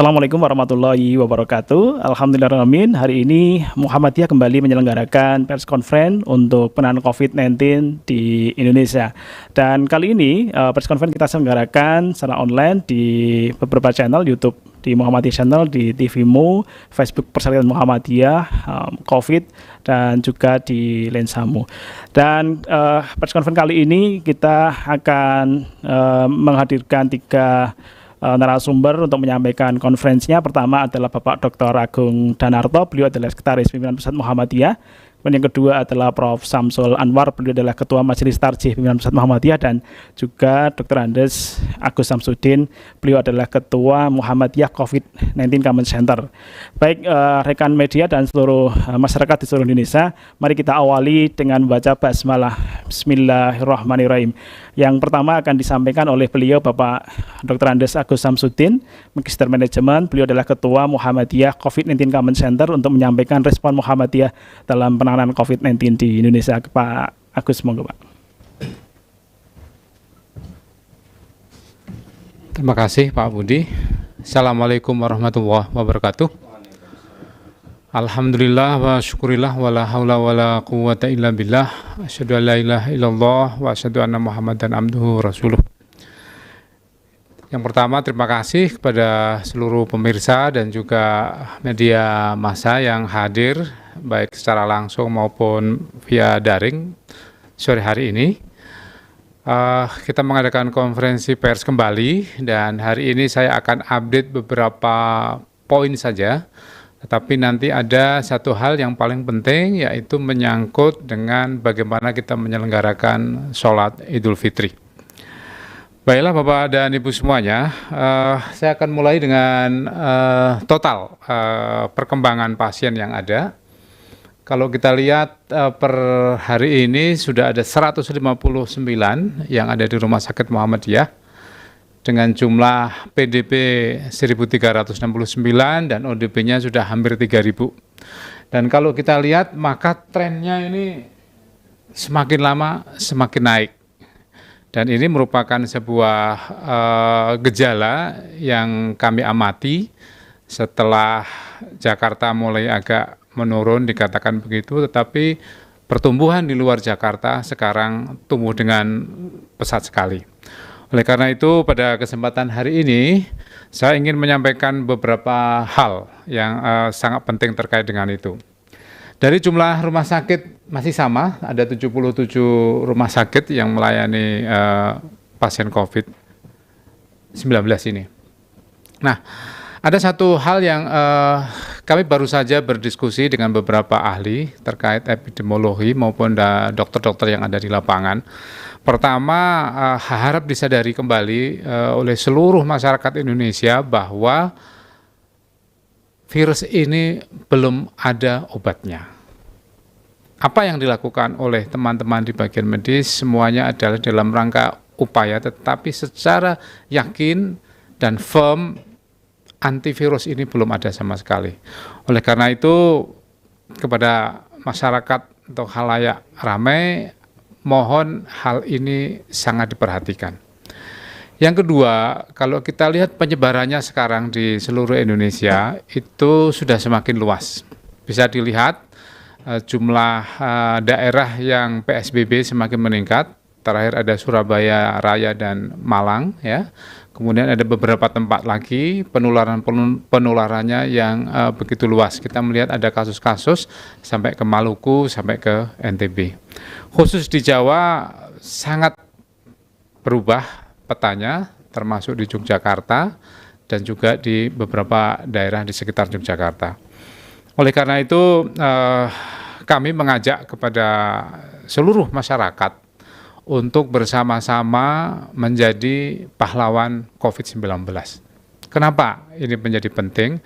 Assalamualaikum warahmatullahi wabarakatuh. Alhamdulillahirrahmanirrahim. Hari ini Muhammadiyah kembali menyelenggarakan press conference untuk penanganan COVID-19 di Indonesia. Dan kali ini press conference kita selenggarakan secara online di beberapa channel YouTube, di Muhammadiyah Channel, di TVMU, Facebook Perserikatan Muhammadiyah, COVID, dan juga di Lensamu. Dan press conference kali ini kita akan menghadirkan tiga narasumber untuk menyampaikan konferensinya. Pertama adalah Bapak Dr. Agung Danarto, beliau adalah Sekretaris Pimpinan Pusat Muhammadiyah. Dan yang kedua adalah Prof. Samsul Anwar, beliau adalah Ketua Majelis Tarjih Pimpinan Pusat Muhammadiyah, dan juga Dr. Andes Agus Samsudin, beliau adalah Ketua Muhammadiyah COVID-19 Command Center. Baik rekan media dan seluruh masyarakat di seluruh Indonesia, mari kita awali dengan membaca basmalah. Bismillahirrahmanirrahim. Yang pertama akan disampaikan oleh beliau Bapak Dr. Andes Agus Samsudin, Magister Manajemen, beliau adalah Ketua Muhammadiyah COVID-19 Command Center, untuk menyampaikan respon Muhammadiyah dalam penanganan COVID-19 di Indonesia. Pak Agus, monggo Pak. Terima kasih Pak Budi. Assalamualaikum warahmatullahi wabarakatuh. Alhamdulillah wa syukurillah wa la hawla wa la quwwata illa billah. Asyhadu an la ilaha illallah wa asyhadu anna Muhammadan abduhu rasuluh. Yang pertama, terima kasih kepada seluruh pemirsa dan juga media massa yang hadir baik secara langsung maupun via daring sore hari ini. Kita mengadakan konferensi pers kembali, dan hari ini saya akan update beberapa poin saja. Tetapi nanti ada satu hal yang paling penting, yaitu menyangkut dengan bagaimana kita menyelenggarakan sholat Idul Fitri. Baiklah Bapak dan Ibu semuanya, saya akan mulai dengan total perkembangan pasien yang ada. Kalau kita lihat per hari ini sudah ada 159 yang ada di Rumah Sakit Muhammadiyah dengan jumlah PDP 1.369 dan ODP-nya sudah hampir 3.000. Dan kalau kita lihat maka trennya ini semakin lama semakin naik. Dan ini merupakan sebuah gejala yang kami amati setelah Jakarta mulai agak menurun, dikatakan begitu, tetapi pertumbuhan di luar Jakarta sekarang tumbuh dengan pesat sekali. Oleh karena itu, pada kesempatan hari ini, saya ingin menyampaikan beberapa hal yang sangat penting terkait dengan itu. Dari jumlah rumah sakit masih sama, ada 77 rumah sakit yang melayani pasien COVID-19 ini. Nah, ada satu hal yang kami baru saja berdiskusi dengan beberapa ahli terkait epidemiologi maupun dokter-dokter yang ada di lapangan. Pertama, harap disadari kembali oleh seluruh masyarakat Indonesia bahwa virus ini belum ada obatnya. Apa yang dilakukan oleh teman-teman di bagian medis semuanya adalah dalam rangka upaya, tetapi secara yakin dan firm antivirus ini belum ada sama sekali. Oleh karena itu, kepada masyarakat atau khalayak ramai, mohon hal ini sangat diperhatikan. Yang kedua, kalau kita lihat penyebarannya sekarang di seluruh Indonesia itu sudah semakin luas. Bisa dilihat jumlah daerah yang PSBB semakin meningkat. Terakhir ada Surabaya Raya dan Malang, ya. Kemudian ada beberapa tempat lagi penularannya yang begitu luas. Kita melihat ada kasus-kasus sampai ke Maluku, sampai ke NTB. Khusus di Jawa sangat berubah petanya, termasuk di Yogyakarta dan juga di beberapa daerah di sekitar Yogyakarta. Oleh karena itu, kami mengajak kepada seluruh masyarakat untuk bersama-sama menjadi pahlawan COVID-19. Kenapa ini menjadi penting?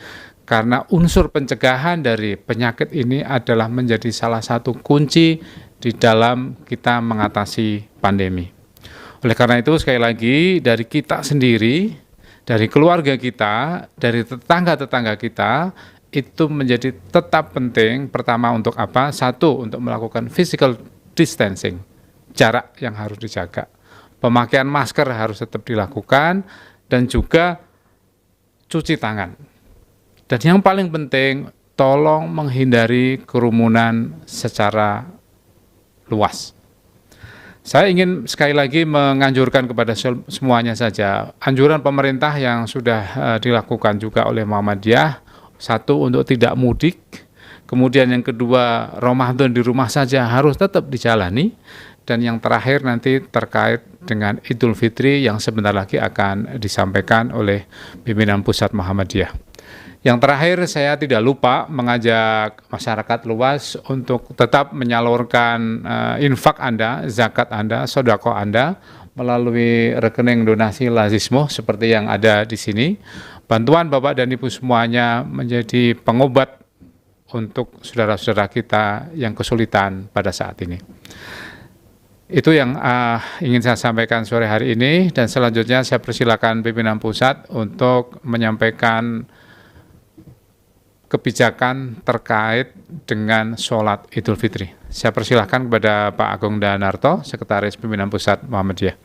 Karena unsur pencegahan dari penyakit ini adalah menjadi salah satu kunci di dalam kita mengatasi pandemi. Oleh karena itu, sekali lagi, dari kita sendiri, dari keluarga kita, dari tetangga-tetangga kita, itu menjadi tetap penting. Pertama, untuk apa? Satu, untuk melakukan physical distancing, jarak yang harus dijaga. Pemakaian masker harus tetap dilakukan, dan juga cuci tangan. Dan yang paling penting, tolong menghindari kerumunan secara luas. Saya ingin sekali lagi menganjurkan kepada semuanya saja, anjuran pemerintah yang sudah dilakukan juga oleh Muhammadiyah, satu untuk tidak mudik, kemudian yang kedua Ramadan di rumah saja harus tetap dijalani, dan yang terakhir nanti terkait dengan Idul Fitri yang sebentar lagi akan disampaikan oleh pimpinan pusat Muhammadiyah. Yang terakhir, saya tidak lupa mengajak masyarakat luas untuk tetap menyalurkan infak Anda, zakat Anda, sedekah Anda melalui rekening donasi Lazismo seperti yang ada di sini. Bantuan Bapak dan Ibu semuanya menjadi pengobat untuk saudara-saudara kita yang kesulitan pada saat ini. Itu yang ingin saya sampaikan sore hari ini, dan selanjutnya saya persilakan pimpinan pusat untuk menyampaikan kebijakan terkait dengan sholat Idul Fitri. Saya persilahkan kepada Pak Agung Danarto, Sekretaris Pimpinan Pusat Muhammadiyah.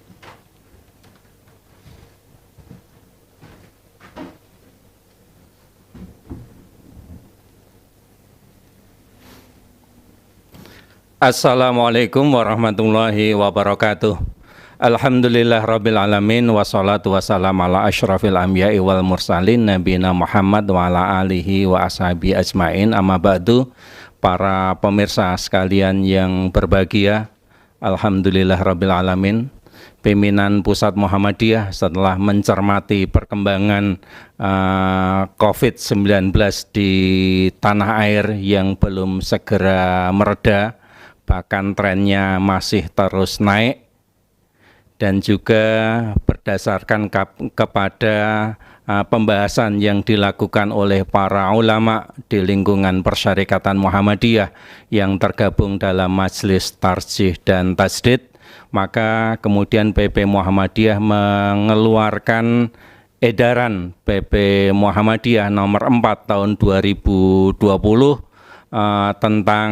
Assalamualaikum warahmatullahi wabarakatuh. Alhamdulillah Rabbil Alamin, wassalatu wassalam ala ashrafil anbiya'i wal mursalin nabiyina Muhammad wa ala alihi wa ashabi ajmain, amma ba'du. Para pemirsa sekalian yang berbahagia, Alhamdulillah Rabbil Alamin, pimpinan Pusat Muhammadiyah setelah mencermati perkembangan COVID-19 di tanah air yang belum segera mereda, bahkan trennya masih terus naik, dan juga berdasarkan kepada pembahasan yang dilakukan oleh para ulama di lingkungan Persyarikatan Muhammadiyah yang tergabung dalam Majelis Tarjih dan Tajdid, maka kemudian PP Muhammadiyah mengeluarkan edaran PP Muhammadiyah nomor 4 tahun 2020 tentang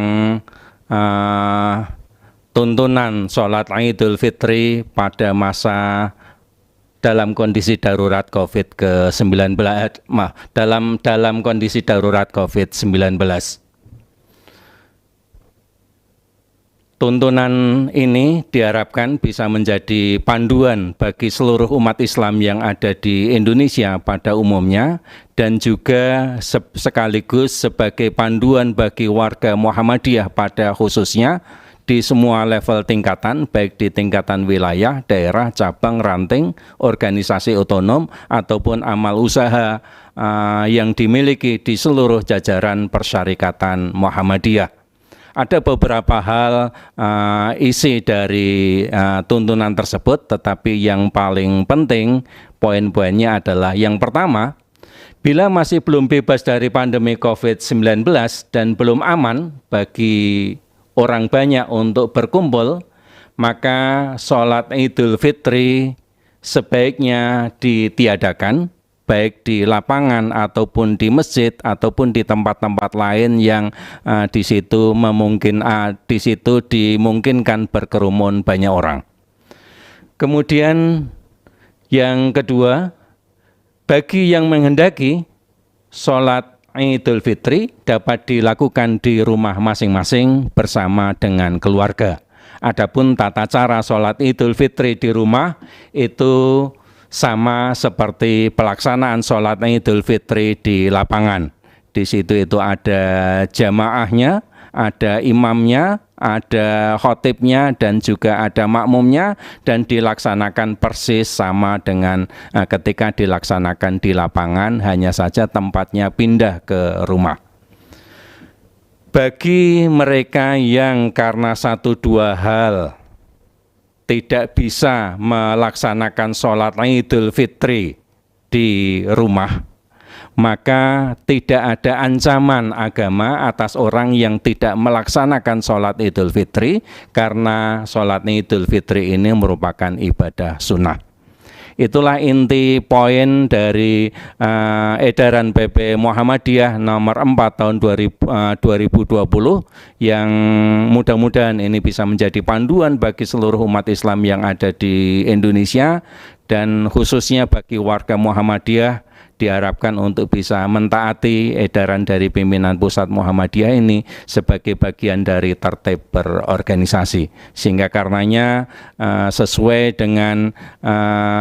tuntunan sholat Idul Fitri pada masa dalam kondisi darurat COVID-19, dalam kondisi darurat COVID-19. Tuntunan ini diharapkan bisa menjadi panduan bagi seluruh umat Islam yang ada di Indonesia pada umumnya, dan juga sekaligus sebagai panduan bagi warga Muhammadiyah pada khususnya di semua level tingkatan, baik di tingkatan wilayah, daerah, cabang, ranting, organisasi otonom, ataupun amal usaha yang dimiliki di seluruh jajaran Persyarikatan Muhammadiyah. Ada beberapa hal isi dari tuntunan tersebut, tetapi yang paling penting poin-poinnya adalah yang pertama, bila masih belum bebas dari pandemi COVID-19 dan belum aman bagi orang banyak untuk berkumpul, maka sholat Idul Fitri sebaiknya ditiadakan, baik di lapangan ataupun di masjid ataupun di tempat-tempat lain yang di situ dimungkinkan berkerumun banyak orang. Kemudian yang kedua, bagi yang menghendaki sholat Idul Fitri dapat dilakukan di rumah masing-masing bersama dengan keluarga. Adapun tata cara sholat Idul Fitri di rumah itu sama seperti pelaksanaan sholat Idul Fitri di lapangan. Di situ itu ada jamaahnya, ada imamnya, ada khotibnya, dan juga ada makmumnya, dan dilaksanakan persis sama dengan ketika dilaksanakan di lapangan, hanya saja tempatnya pindah ke rumah. Bagi mereka yang karena satu dua hal tidak bisa melaksanakan sholat Idul Fitri di rumah, maka tidak ada ancaman agama atas orang yang tidak melaksanakan sholat Idul Fitri, karena sholat Idul Fitri ini merupakan ibadah sunnah. Itulah inti poin dari edaran PP Muhammadiyah nomor 4 tahun 2020 yang mudah-mudahan ini bisa menjadi panduan bagi seluruh umat Islam yang ada di Indonesia, dan khususnya bagi warga Muhammadiyah diharapkan untuk bisa mentaati edaran dari pimpinan Pusat Muhammadiyah ini sebagai bagian dari tertib berorganisasi. Sehingga karenanya sesuai dengan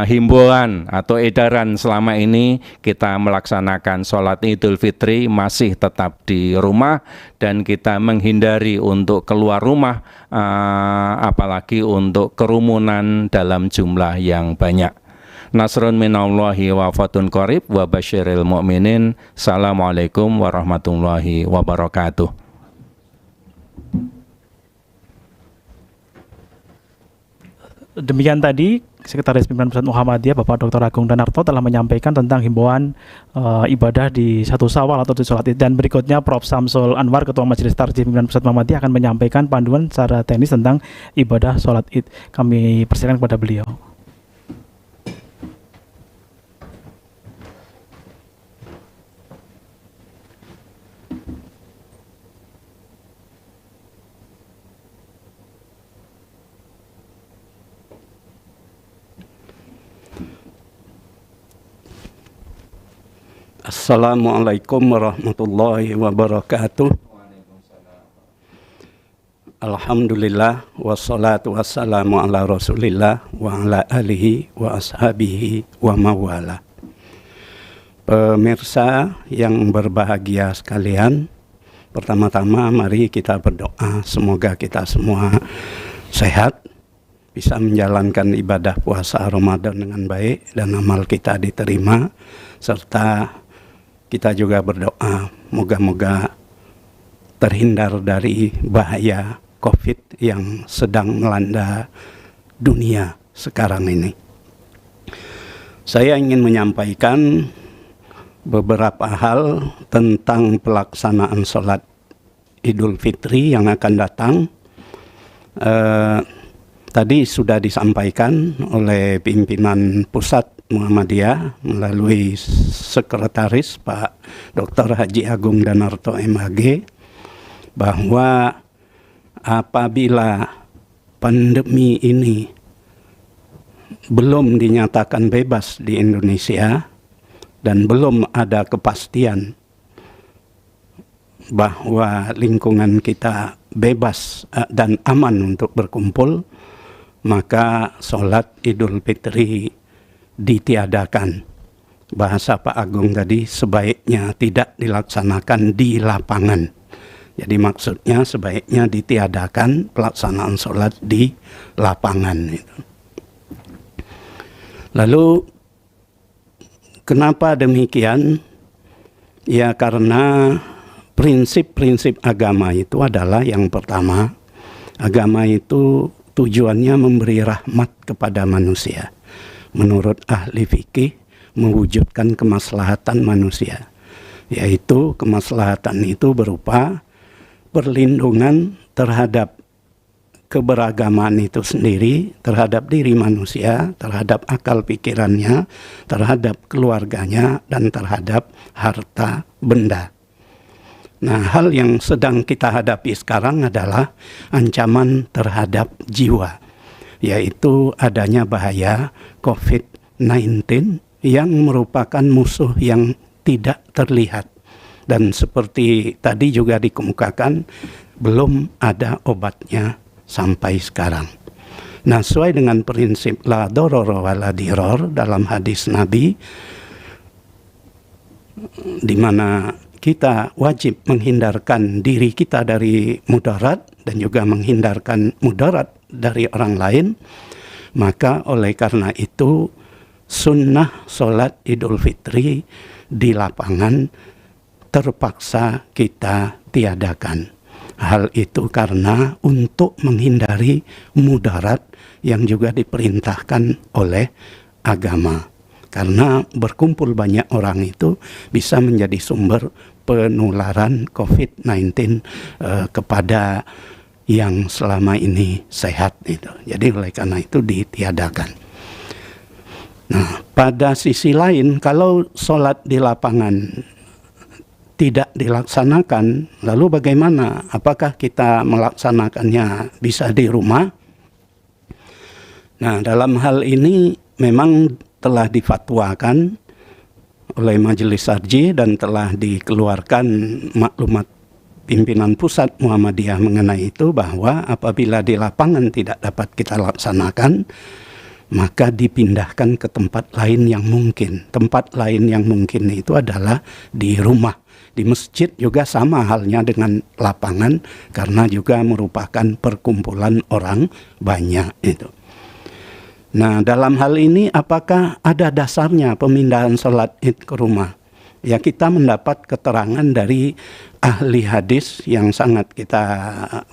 himbauan atau edaran selama ini, kita melaksanakan sholat Idul Fitri masih tetap di rumah, dan kita menghindari untuk keluar rumah, apalagi untuk kerumunan dalam jumlah yang banyak. Nasrun minallahi wa fatun qarib wa basyiril mu'minin. Assalamualaikum warahmatullahi wabarakatuh. Demikian tadi Sekretaris Pimpinan Pusat Muhammadiyah Bapak Dr. Agung Danarto telah menyampaikan tentang himbauan ibadah di 1 Syawal atau di sholat Id. Dan berikutnya Prof. Samsul Anwar, Ketua Majelis Tarjih Pimpinan Pusat Muhammadiyah, akan menyampaikan panduan secara teknis tentang ibadah sholat Id. Kami persilakan kepada beliau. Assalamualaikum warahmatullahi wabarakatuh. Alhamdulillah wassalatu wassalamu ala rasulillah wa ala alihi wa ashabihi wa mawala. Pemirsa yang berbahagia sekalian, pertama-tama mari kita berdoa semoga kita semua sehat, bisa menjalankan ibadah puasa Ramadan dengan baik dan amal kita diterima, serta kita juga berdoa moga-moga terhindar dari bahaya COVID yang sedang melanda dunia sekarang ini. Saya ingin menyampaikan beberapa hal tentang pelaksanaan sholat Idul Fitri yang akan datang. Tadi sudah disampaikan oleh pimpinan Pusat Muhammadiyah melalui Sekretaris Pak Dr. Haji Agung Danarto MAG, bahwa apabila pandemi ini belum dinyatakan bebas di Indonesia dan belum ada kepastian bahwa lingkungan kita bebas dan aman untuk berkumpul, maka sholat Idul Fitri ditiadakan. Bahasa Pak Agung tadi, sebaiknya tidak dilaksanakan di lapangan. Jadi maksudnya sebaiknya ditiadakan pelaksanaan sholat di lapangan. Lalu kenapa demikian? Ya karena prinsip-prinsip agama itu adalah, yang pertama, agama itu tujuannya memberi rahmat kepada manusia. Menurut ahli fikih, mewujudkan kemaslahatan manusia, yaitu kemaslahatan itu berupa perlindungan terhadap keberagaman itu sendiri, terhadap diri manusia, terhadap akal pikirannya, terhadap keluarganya, dan terhadap harta benda. Nah, hal yang sedang kita hadapi sekarang adalah ancaman terhadap jiwa, yaitu adanya bahaya COVID-19 yang merupakan musuh yang tidak terlihat. Dan seperti tadi juga dikemukakan, belum ada obatnya sampai sekarang. Nah, sesuai dengan prinsip la dororo wa la diror dalam hadis Nabi, di mana kita wajib menghindarkan diri kita dari mudarat dan juga menghindarkan mudarat dari orang lain, maka oleh karena itu sunnah sholat Idul Fitri di lapangan terpaksa kita tiadakan. Hal itu karena untuk menghindari mudarat yang juga diperintahkan oleh agama. Karena berkumpul banyak orang itu bisa menjadi sumber penularan COVID-19 kepada yang selama ini sehat itu. Jadi oleh karena itu ditiadakan. Nah, pada sisi lain, kalau sholat di lapangan tidak dilaksanakan, lalu bagaimana? Apakah kita melaksanakannya bisa di rumah? Nah, dalam hal ini memang telah difatwakan oleh Majelis Sarji dan telah dikeluarkan maklumat pimpinan pusat Muhammadiyah mengenai itu, bahwa apabila di lapangan tidak dapat kita laksanakan, maka dipindahkan ke tempat lain yang mungkin. Tempat lain yang mungkin itu adalah di rumah. Di masjid juga sama halnya dengan lapangan, karena juga merupakan perkumpulan orang banyak itu. Nah, dalam hal ini apakah ada dasarnya pemindahan sholat id ke rumah? Ya, kita mendapat keterangan dari ahli hadis yang sangat kita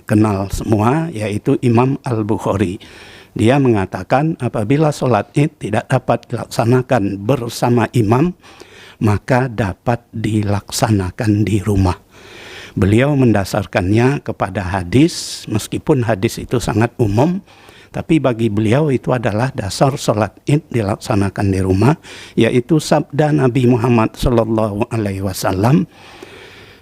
kenal semua, yaitu Imam Al-Bukhari. Dia mengatakan apabila sholat id tidak dapat dilaksanakan bersama imam, maka dapat dilaksanakan di rumah. Beliau mendasarkannya kepada hadis, meskipun hadis itu sangat umum, tapi bagi beliau itu adalah dasar sholat id dilaksanakan di rumah, yaitu sabda Nabi Muhammad sallallahu alaihi wasallam,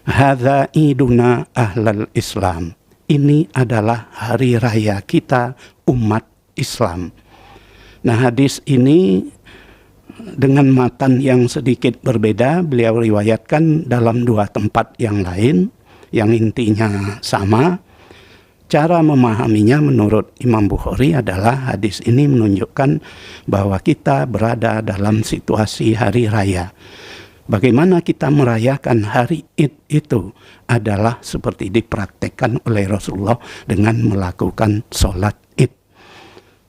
"Hadza iduna ahlal Islam." Ini adalah hari raya kita umat Islam. Nah, hadis ini dengan matan yang sedikit berbeda, beliau riwayatkan dalam dua tempat yang lain, yang intinya sama. Cara memahaminya menurut Imam Bukhari adalah hadis ini menunjukkan bahwa kita berada dalam situasi hari raya. Bagaimana kita merayakan hari Id itu adalah seperti dipraktekkan oleh Rasulullah dengan melakukan sholat Id.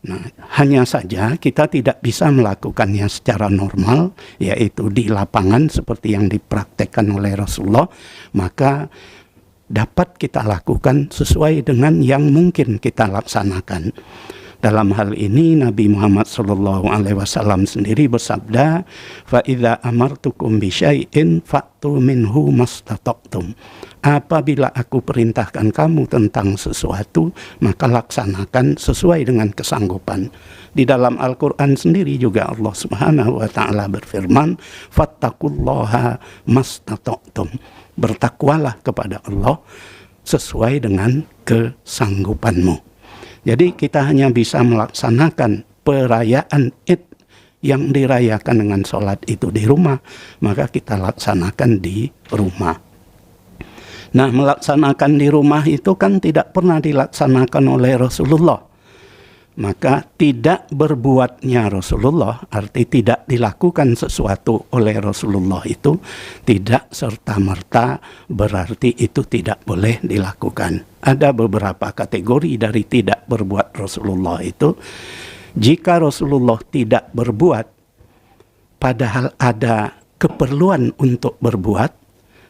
Nah, hanya saja kita tidak bisa melakukannya secara normal, yaitu di lapangan seperti yang dipraktekkan oleh Rasulullah, maka dapat kita lakukan sesuai dengan yang mungkin kita laksanakan. Dalam hal ini Nabi Muhammad SAW sendiri bersabda, "Fa idza amartukum bi syai'in fa'tu minhu mastata'tum." Apabila aku perintahkan kamu tentang sesuatu, maka laksanakan sesuai dengan kesanggupan. Di dalam Al-Quran sendiri juga Allah Subhanahu wa Ta'ala berfirman, "Fattaqullaha mastata'tum." Bertakwalah kepada Allah sesuai dengan kesanggupanmu. Jadi kita hanya bisa melaksanakan perayaan Id yang dirayakan dengan sholat itu di rumah, maka kita laksanakan di rumah. Nah, melaksanakan di rumah itu kan tidak pernah dilaksanakan oleh Rasulullah. Maka tidak berbuatnya Rasulullah, arti tidak dilakukan sesuatu oleh Rasulullah itu tidak serta-merta berarti itu tidak boleh dilakukan. Ada beberapa kategori dari tidak berbuat Rasulullah itu. Jika Rasulullah tidak berbuat, padahal ada keperluan untuk berbuat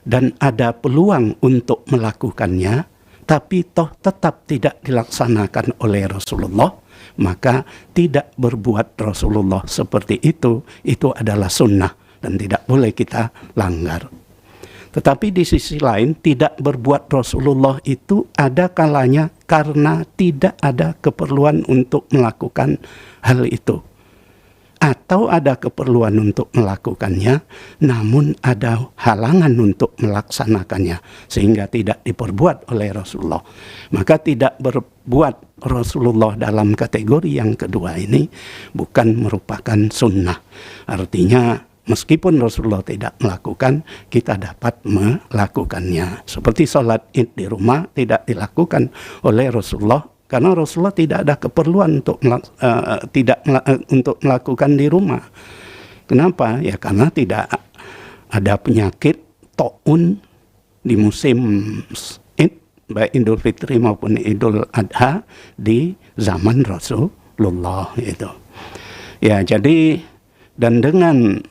dan ada peluang untuk melakukannya, tapi toh tetap tidak dilaksanakan oleh Rasulullah, maka tidak berbuat Rasulullah seperti itu adalah sunnah dan tidak boleh kita langgar. Tetapi di sisi lain, tidak berbuat Rasulullah itu ada kalanya karena tidak ada keperluan untuk melakukan hal itu. Atau ada keperluan untuk melakukannya, namun ada halangan untuk melaksanakannya, sehingga tidak diperbuat oleh Rasulullah. Maka tidak berbuat Rasulullah dalam kategori yang kedua ini bukan merupakan sunnah. Artinya, meskipun Rasulullah tidak melakukan, kita dapat melakukannya. Seperti sholat Id di rumah tidak dilakukan oleh Rasulullah, karena Rasulullah tidak ada keperluan untuk untuk melakukan di rumah. Kenapa? Ya karena tidak ada penyakit taun di musim Id, baik Idul Fitri maupun Idul Adha di zaman Rasulullah itu. Ya, jadi dan dengan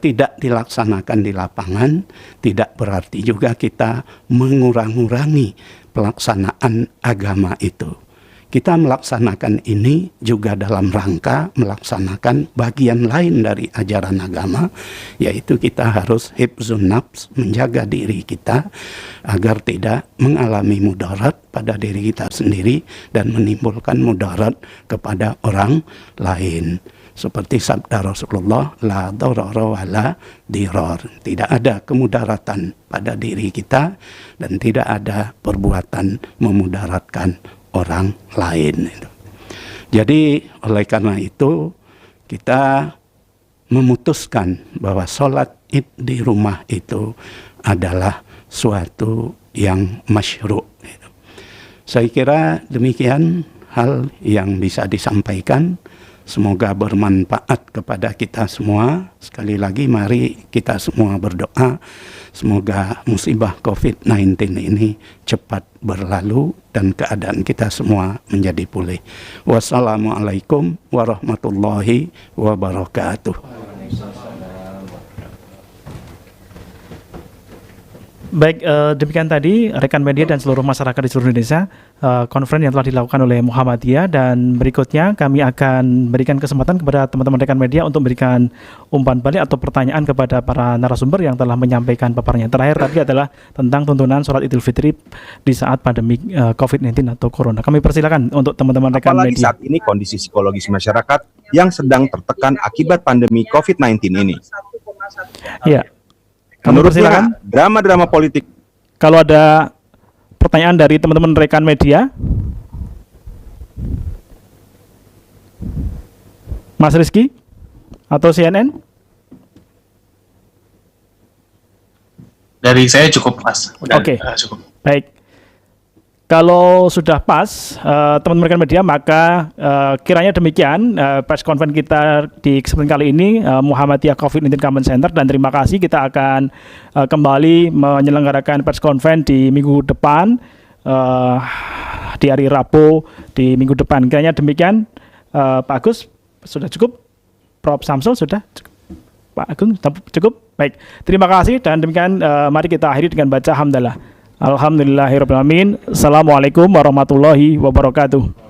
tidak dilaksanakan di lapangan tidak berarti juga kita mengurangi pelaksanaan agama itu. Kita melaksanakan ini juga dalam rangka melaksanakan bagian lain dari ajaran agama, yaitu kita harus hifzun nafs, menjaga diri kita agar tidak mengalami mudarat pada diri kita sendiri dan menimbulkan mudarat kepada orang lain. Seperti sabda Rasulullah, la darara wa la dirar. Tidak ada kemudaratan pada diri kita dan tidak ada perbuatan memudaratkan orang lain. Jadi oleh karena itu kita memutuskan bahwa sholat id di rumah itu adalah suatu yang masyru'. Saya kira demikian hal yang bisa disampaikan. Semoga bermanfaat kepada kita semua. Sekali lagi mari kita semua berdoa. Semoga musibah COVID-19 ini cepat berlalu dan keadaan kita semua menjadi pulih. Wassalamualaikum warahmatullahi wabarakatuh. Baik, demikian tadi rekan media dan seluruh masyarakat di seluruh Indonesia, konferensi yang telah dilakukan oleh Muhammadiyah, dan berikutnya kami akan berikan kesempatan kepada teman-teman rekan media untuk memberikan umpan balik atau pertanyaan kepada para narasumber yang telah menyampaikan paparnya. Terakhir tadi adalah tentang tuntunan sholat Idul Fitri di saat pandemi COVID-19 atau Corona. Kami persilakan untuk teman-teman rekan Apalagi media. saat ini kondisi psikologis masyarakat yang sedang tertekan akibat pandemi COVID-19 ini. Ya. Kami persilakan. Menurutnya, drama-drama politik. Kalau ada pertanyaan dari teman-teman rekan media, Mas Rizky atau CNN? Dari saya cukup, Mas. Oke. Cukup. Baik. Kalau sudah pas, teman-teman rekan media, maka kiranya demikian press conference kita di kesempatan kali ini, Muhammadiyah COVID-19 Command Center, dan terima kasih. Kita akan kembali menyelenggarakan press conference di minggu depan, di hari Rabu di minggu depan. Kiranya demikian, Pak Agus, sudah cukup? Prof. Samsul, sudah cukup? Pak Agung, cukup? Baik, terima kasih, dan demikian mari kita akhiri dengan baca hamdalah. Alhamdulillahirrahmanirrahim. Assalamualaikum warahmatullahi wabarakatuh.